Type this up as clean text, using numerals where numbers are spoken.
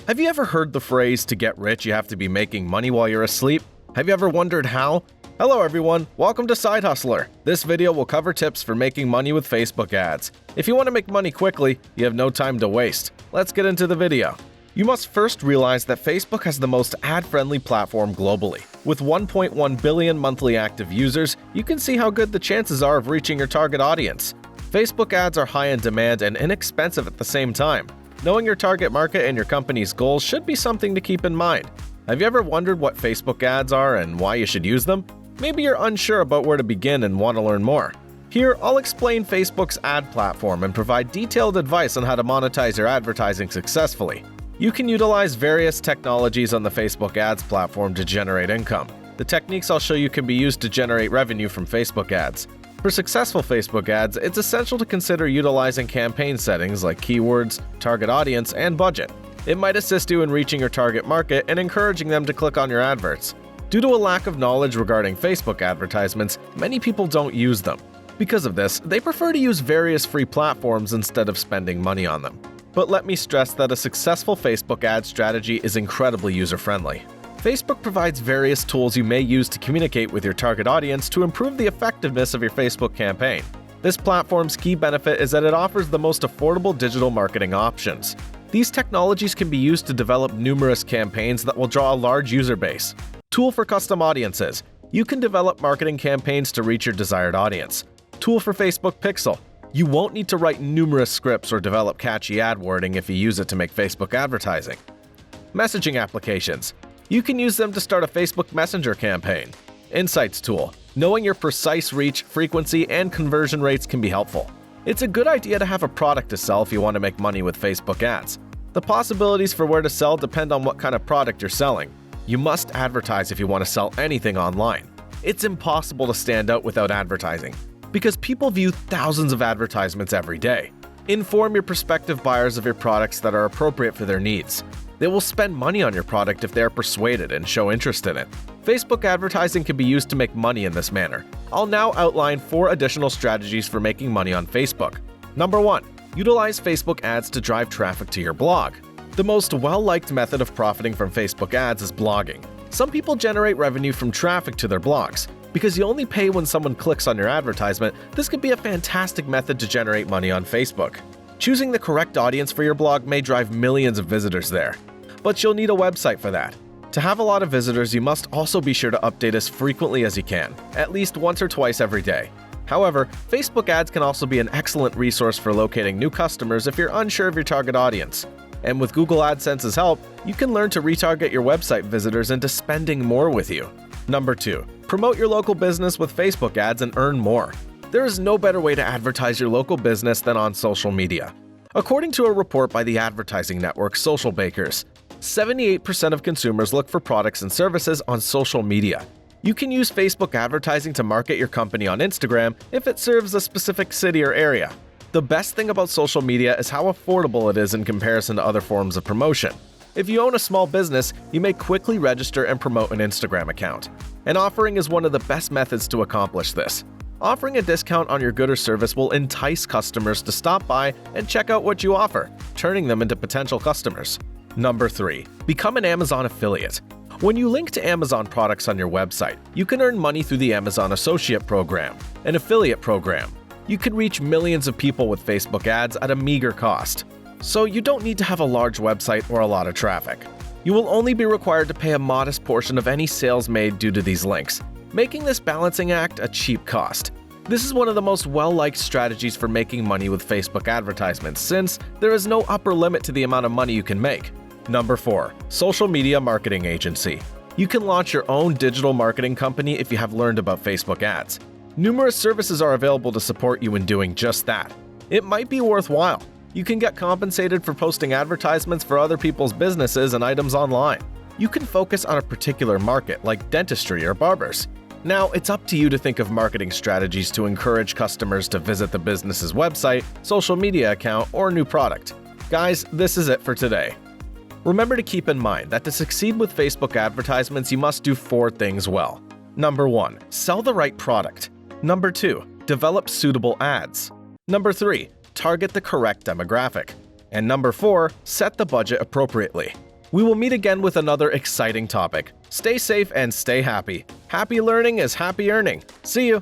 Have you ever heard the phrase, to get rich, you have to be making money while you're asleep? Have you ever wondered how? Hello everyone, welcome to SideHustlr. This video will cover tips for making money with Facebook ads. If you want to make money quickly, you have no time to waste. Let's get into the video. You must first realize that Facebook has the most ad-friendly platform globally. With 1.1 billion monthly active users, you can see how good the chances are of reaching your target audience. Facebook ads are high in demand and inexpensive at the same time. Knowing your target market and your company's goals should be something to keep in mind. Have you ever wondered what Facebook ads are and why you should use them? Maybe you're unsure about where to begin and want to learn more. Here, I'll explain Facebook's ad platform and provide detailed advice on how to monetize your advertising successfully. You can utilize various technologies on the Facebook ads platform to generate income. The techniques I'll show you can be used to generate revenue from Facebook ads. For successful Facebook ads, it's essential to consider utilizing campaign settings like keywords, target audience, and budget. It might assist you in reaching your target market and encouraging them to click on your adverts. Due to a lack of knowledge regarding Facebook advertisements, many people don't use them. Because of this, they prefer to use various free platforms instead of spending money on them. But let me stress that a successful Facebook ad strategy is incredibly user-friendly. Facebook provides various tools you may use to communicate with your target audience to improve the effectiveness of your Facebook campaign. This platform's key benefit is that it offers the most affordable digital marketing options. These technologies can be used to develop numerous campaigns that will draw a large user base. Tool for custom audiences. You can develop marketing campaigns to reach your desired audience. Tool for Facebook Pixel. You won't need to write numerous scripts or develop catchy ad wording if you use it to make Facebook advertising. Messaging applications. You can use them to start a Facebook Messenger campaign. Insights tool. Knowing your precise reach, frequency, and conversion rates can be helpful. It's a good idea to have a product to sell if you want to make money with Facebook ads. The possibilities for where to sell depend on what kind of product you're selling. You must advertise if you want to sell anything online. It's impossible to stand out without advertising, because people view thousands of advertisements every day. Inform your prospective buyers of your products that are appropriate for their needs. They will spend money on your product if they are persuaded and show interest in it. Facebook advertising can be used to make money in this manner. I'll now outline 4 additional strategies for making money on Facebook. Number 1. Utilize Facebook ads to drive traffic to your blog. The most well-liked method of profiting from Facebook ads is blogging. Some people generate revenue from traffic to their blogs. Because you only pay when someone clicks on your advertisement, this could be a fantastic method to generate money on Facebook. Choosing the correct audience for your blog may drive millions of visitors there, but you'll need a website for that. To have a lot of visitors, you must also be sure to update as frequently as you can, at least once or twice every day. However, Facebook ads can also be an excellent resource for locating new customers if you're unsure of your target audience. And with Google AdSense's help, you can learn to retarget your website visitors into spending more with you. Number 2. Promote your local business with Facebook ads and earn more. There is no better way to advertise your local business than on social media. According to a report by the advertising network Social Bakers, 78% of consumers look for products and services on social media. You can use Facebook advertising to market your company on Instagram if it serves a specific city or area. The best thing about social media is how affordable it is in comparison to other forms of promotion. If you own a small business, you may quickly register and promote an Instagram account. An offering is one of the best methods to accomplish this. Offering a discount on your good or service will entice customers to stop by and check out what you offer, turning them into potential customers. Number 3. Become an Amazon affiliate. When you link to Amazon products on your website, you can earn money through the Amazon Associate Program, an affiliate program. You can reach millions of people with Facebook ads at a meager cost. So you don't need to have a large website or a lot of traffic. You will only be required to pay a modest portion of any sales made due to these links, making this balancing act a cheap cost. This is one of the most well-liked strategies for making money with Facebook advertisements, since there is no upper limit to the amount of money you can make. Number 4. Social media marketing agency. You can launch your own digital marketing company if you have learned about Facebook ads. Numerous services are available to support you in doing just that. It might be worthwhile. You can get compensated for posting advertisements for other people's businesses and items online. You can focus on a particular market like dentistry or barbers. Now, it's up to you to think of marketing strategies to encourage customers to visit the business's website, social media account, or new product. Guys, this is it for today. Remember to keep in mind that to succeed with Facebook advertisements, you must do 4 things well. Number 1. Sell the right product. Number 2. Develop suitable ads. Number 3. Target the correct demographic. And number 4. Set the budget appropriately. We will meet again with another exciting topic. Stay safe and stay happy. Happy learning is happy earning. See you!